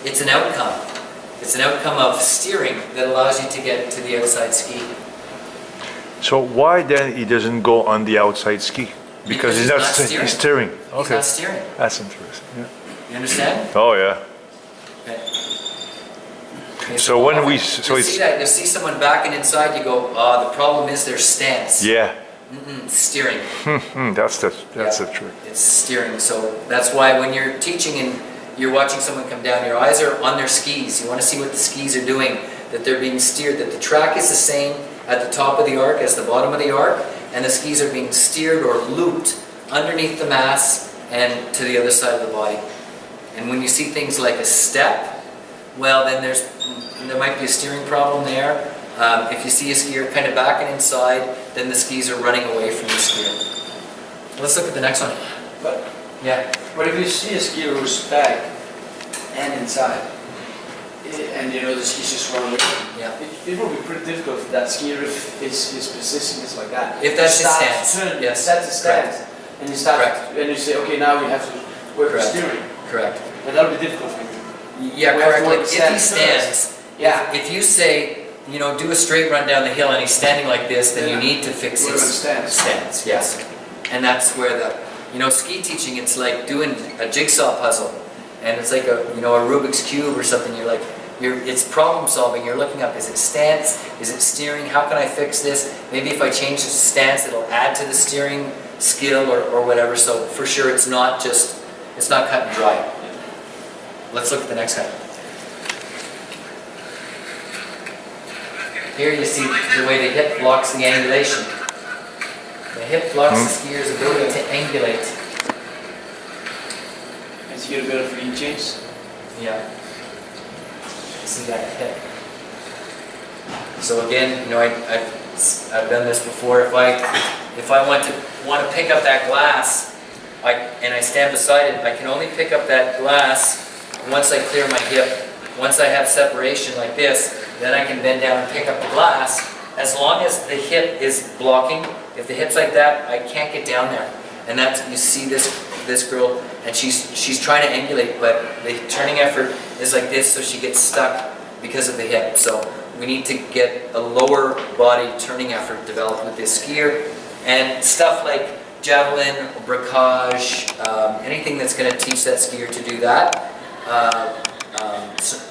it's an outcome. It's an outcome of steering that allows you to get to the outside ski. So why then he doesn't go on the outside ski? Because he's not steering. he's steering. He's Okay, not steering. that's interesting. Yeah. You understand? Oh yeah. Okay. Okay, So when we you so it's see that, you see someone backing inside, you go, the problem is their stance. yeah. Steering. That's the Yeah. trick. It's steering. So that's why when you're teaching and you're watching someone come down, your eyes are on their skis. You want to see what the skis are doing, that they're being steered, that the track is the same at the top of the arc as the bottom of the arc, and the skis are being steered or looped underneath the mass and to the other side of the body. And when you see things like a step, well, then there might be a steering problem there. If you see a skier kind of backing inside, then the skis are running away from the skier. Let's look at the next one. But Yeah. But if you see a skier who's back and inside, and you know the skis just run away, Yeah. it will be pretty difficult for that skier if his position is like that. If that's his He starts stance, to turn, yes, that's his stance, and you start, Correct. and you say, okay, now we have to work with Correct. steering, Correct. but that'll be difficult for you. Yeah, We have correct. to Like work if he stance stands, Yeah. if you say, do a straight run down the hill and he's standing like this, then you Yeah. need to fix Work his on stance. stance. Yes. And that's where ski teaching, it's like doing a jigsaw puzzle. And it's like a Rubik's Cube or something. It's problem solving. You're looking up, is it stance? Is it steering? How can I fix this? Maybe if I change the stance, it'll add to the steering skill or whatever. So for sure, it's not cut and dry. Let's look at the next one. Here you see the way the hip blocks the angulation. The hip blocks the skier's ability to angulate. And so you get a bit of lead change. Yeah. See that hip. So again, I've done this before. If I want to pick up that glass, and I stand beside it, I can only pick up that glass once I clear my hip. Once I have separation like this, then I can bend down and pick up the glass. As long as the hip is blocking, if the hip's like that, I can't get down there. And you see this girl, and she's trying to angulate, but the turning effort is like this, so she gets stuck because of the hip. So we need to get a lower body turning effort developed with this skier, and stuff like javelin, bracage, anything that's going to teach that skier to do that.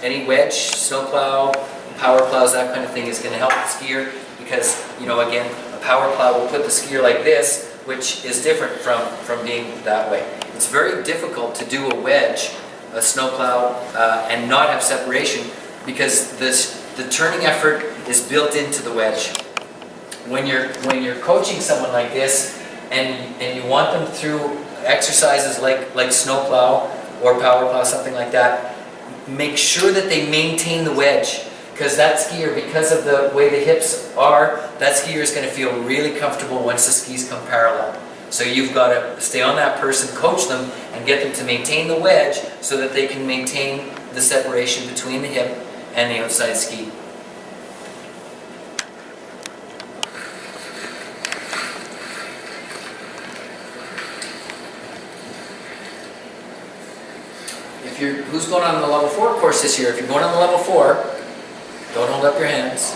Any wedge, snowplow, power plows, that kind of thing is going to help the skier because, again, a power plow will put the skier like this, which is different from being that way. It's very difficult to do a wedge, a snowplow, and not have separation because the turning effort is built into the wedge. When you're coaching someone like this and you want them through exercises like snowplow or power plow, something like that, make sure that they maintain the wedge. Because that skier, because of the way the hips are, that skier is going to feel really comfortable once the skis come parallel. So you've got to stay on that person, coach them, and get them to maintain the wedge so that they can maintain the separation between the hip and the outside ski. Who's going on the level 4 course this year? If you're going on the level 4, don't hold up your hands.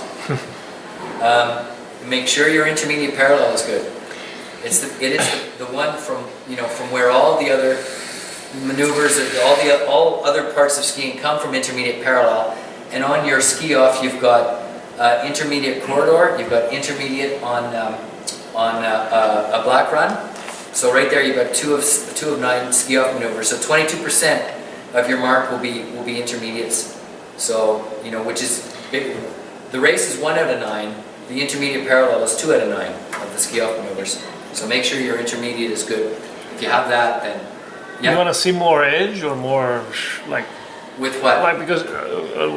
Make sure your intermediate parallel is good. It is the one from where all the other maneuvers, all other parts of skiing come from intermediate parallel. And on your ski off, you've got intermediate corridor. You've got intermediate on a black run. So right there, you've got two of 9 ski off maneuvers. So 22% of your mark will be intermediates. So which is big. The race is 1 out of 9. The intermediate parallel is 2 out of 9 of the ski off maneuvers. So make sure your intermediate is good. If you have that, then You want to see more edge or more like with what? like because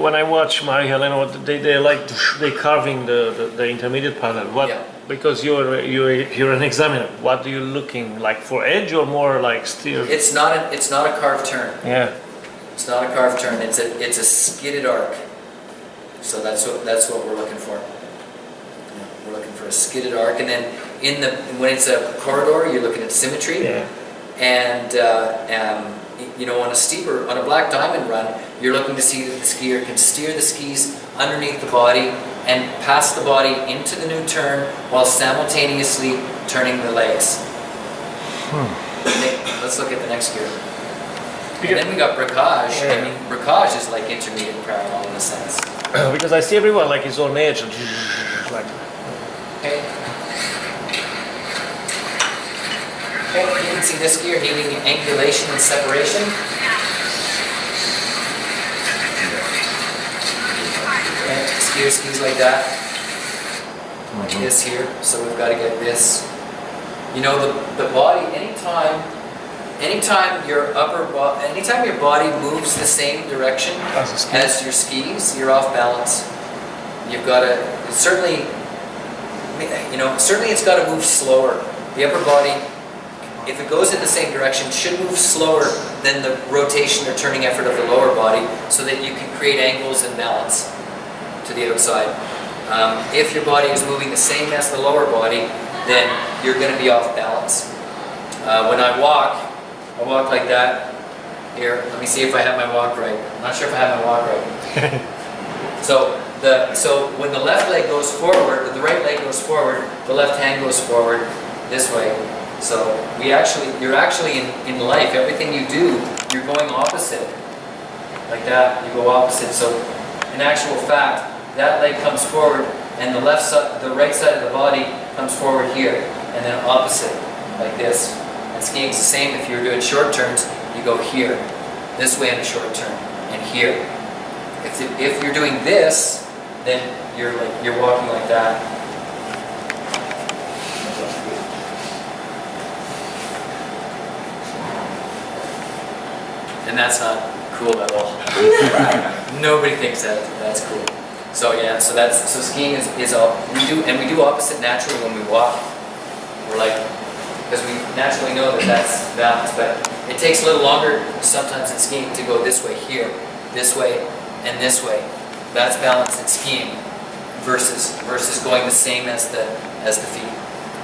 when I watch Marie Helena, they carving the intermediate panel. What Yeah. because you're an examiner. What are you looking like for edge or more like steer? It's not a carved turn. Yeah. It's not a carved turn. It's a skidded arc. So that's what we're looking for. Yeah, we're looking for a skidded arc, and then when it's a corridor, you're looking at symmetry. Yeah. And on a black diamond run, you're looking to see that the skier can steer the skis underneath the body and pass the body into the new turn while simultaneously turning the legs. Okay, let's look at the next gear. And then we got bracage. I mean, bracage is like intermediate parallel in a sense. Because I see everyone like it's on edge, like Okay. Okay, you can see this gear needing angulation and separation. Okay, skier skis like that. Like this here. So we've got to get this. You know, the body, anytime your body moves the same direction as your skis, you're off balance. You've got to, certainly it's got to move slower. The upper body, if it goes in the same direction, should move slower than the rotation or turning effort of the lower body so that you can create angles and balance to the outside. If your body is moving the same as the lower body, then you're going to be off balance. When I walk like that. Here, let me see if I have my walk right. I'm not sure if I have my walk right. So when the left leg goes forward, the right leg goes forward, the left hand goes forward this way. So you're actually in life, everything you do, you're going opposite. Like that, you go opposite. So in actual fact, that leg comes forward and the right side of the body comes forward here, and then opposite, like this. And skiing's the same. If you're doing short turns, you go here, this way in a short turn, and here. If you're doing this, then you're walking like that. And that's not cool at all. Nobody thinks that's cool. So yeah, so skiing is all we do opposite naturally when we walk. We're like, because we naturally know that that's balance, but it takes a little longer sometimes in skiing to go this way here, this way, and this way. That's balance in skiing versus going the same as the feet.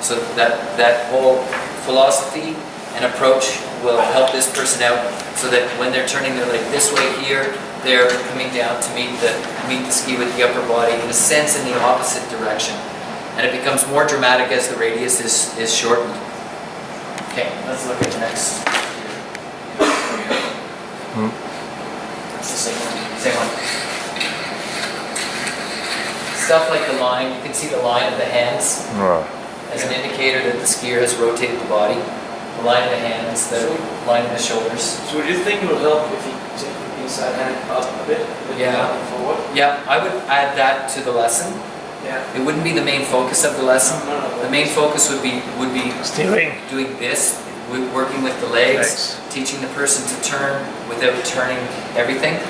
So that whole philosophy and approach will help this person out so that when they're turning their leg this way here, they're coming down to meet the ski with the upper body in a sense in the opposite direction. And it becomes more dramatic as the radius is shortened. Okay, let's look at the next. It's the same one. Stuff like the line, you can see the line of the hands as an indicator that the skier has rotated the body. The line of the hands, the line of the shoulders. So do you think it would help if you take the inside hand up a bit? Yeah. Forward? Yeah, I would add that to the lesson. Yeah. It wouldn't be the main focus of the lesson. No. The main focus would be steering. doing this, working with the legs, teaching the person to turn without turning everything.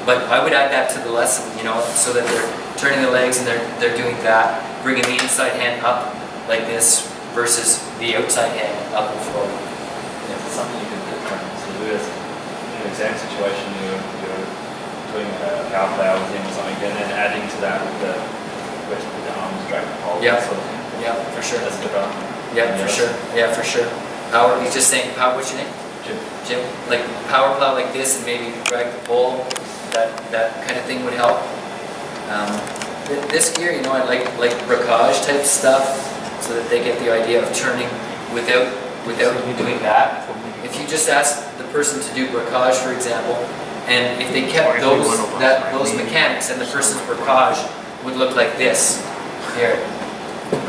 But I would add that to the lesson, so that they're turning the legs and they're doing that, bringing the inside hand up like this versus the outside hand up and forward. Yeah, it's something you can do. So do as in an exam situation, you're doing a power play with him or something, and then adding to that with the arms, drag the pole, Yeah. that sort of thing. Yeah, for sure. That's a good one. Yeah, for sure. Yeah, for sure. Power, he's just saying, what's your name? Jim. Like power plow like this and maybe drag the pole, that kind of thing would help. This gear, I like bracage type stuff so that they get the idea of turning without doing that. If you just ask the person to do bracage, for example, and if they kept those mechanics and the person's bracage would look like this here.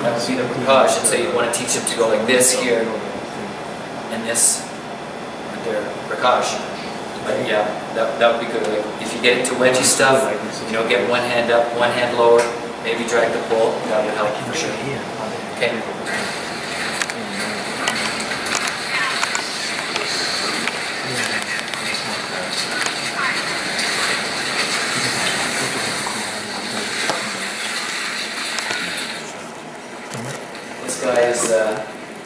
That would be the bracage, and so you want to teach them to go like this here and this with their bracage. But yeah, that would be good. Like if you get into wedgie stuff, get one hand up, one hand lower, maybe drag the pole. That would help for sure. Okay. This guy is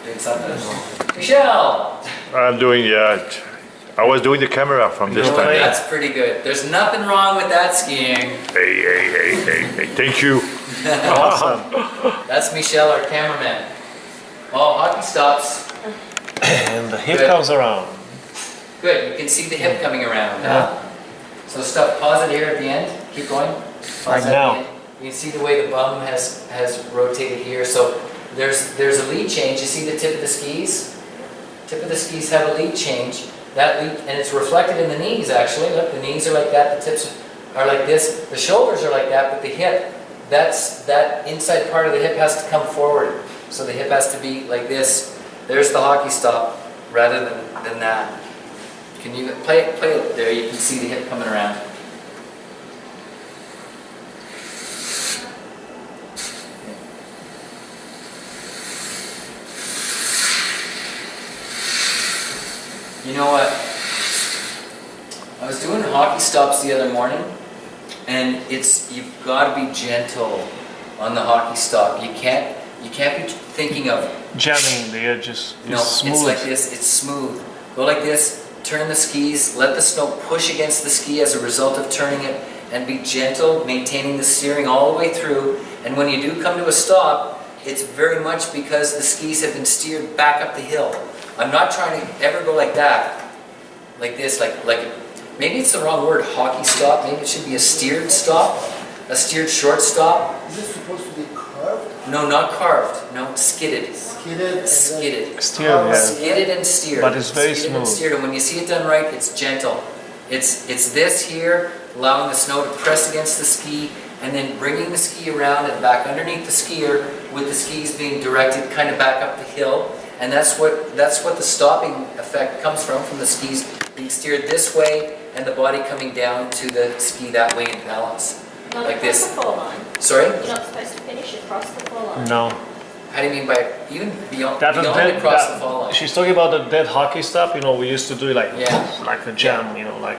doing something. Michelle! I'm doing, I was doing the camera from this time. That's pretty good. There's nothing wrong with that skiing. Hey, thank you. Awesome. That's Michelle, our cameraman. Oh, hockey stops. And the hip Good. comes around. Good, you can see the hip coming around. Huh? So stop, pause it here at the end, keep going. Pause Like at the now. end. You can see the way the bum has rotated here, so there's a lead change, you see the tip of the skis? Tip of the skis have a lead change, that lead, and it's reflected in the knees actually, look, the knees are like that, the tips are like this, the shoulders are like that, but the hip, that inside part of the hip has to come forward, so the hip has to be like this. There's the hockey stop, rather than that. Can you play it there, you can see the hip coming around. You know what? I was doing hockey stops the other morning, and you've got to be gentle on the hockey stop. You can't be thinking of Jamming the edges. no. It's smooth. It's like this. It's smooth. Go like this. Turn the skis. Let the snow push against the ski as a result of turning it, and be gentle, maintaining the steering all the way through. And when you do come to a stop, it's very much because the skis have been steered back up the hill. I'm not trying to ever go like that, like this, like maybe it's the wrong word, hockey stop. Maybe it should be a steered stop, a steered short stop. Is this supposed to be curved, No, not carved. No, skidded. skidded, and then Skidded. Steered, carved yeah. again? Skidded and steered. But it's very Skidded and smooth. steered, and when you see it done right, it's gentle. It's this here, allowing the snow to press against the ski, and then bringing the ski around and back underneath the skier, with the skis being directed kind of back up the hill. And that's what the stopping effect comes from the skis being steered this way, and the body coming down to the ski that way in balance. Not Like across this. the fall line. Sorry? You're not supposed to finish across the fall line. No. How do you mean by even beyond, That was beyond dead. across the fall line? She's talking about the dead hockey stuff. You know, we used to do it like Yeah. like a jam. You know, like.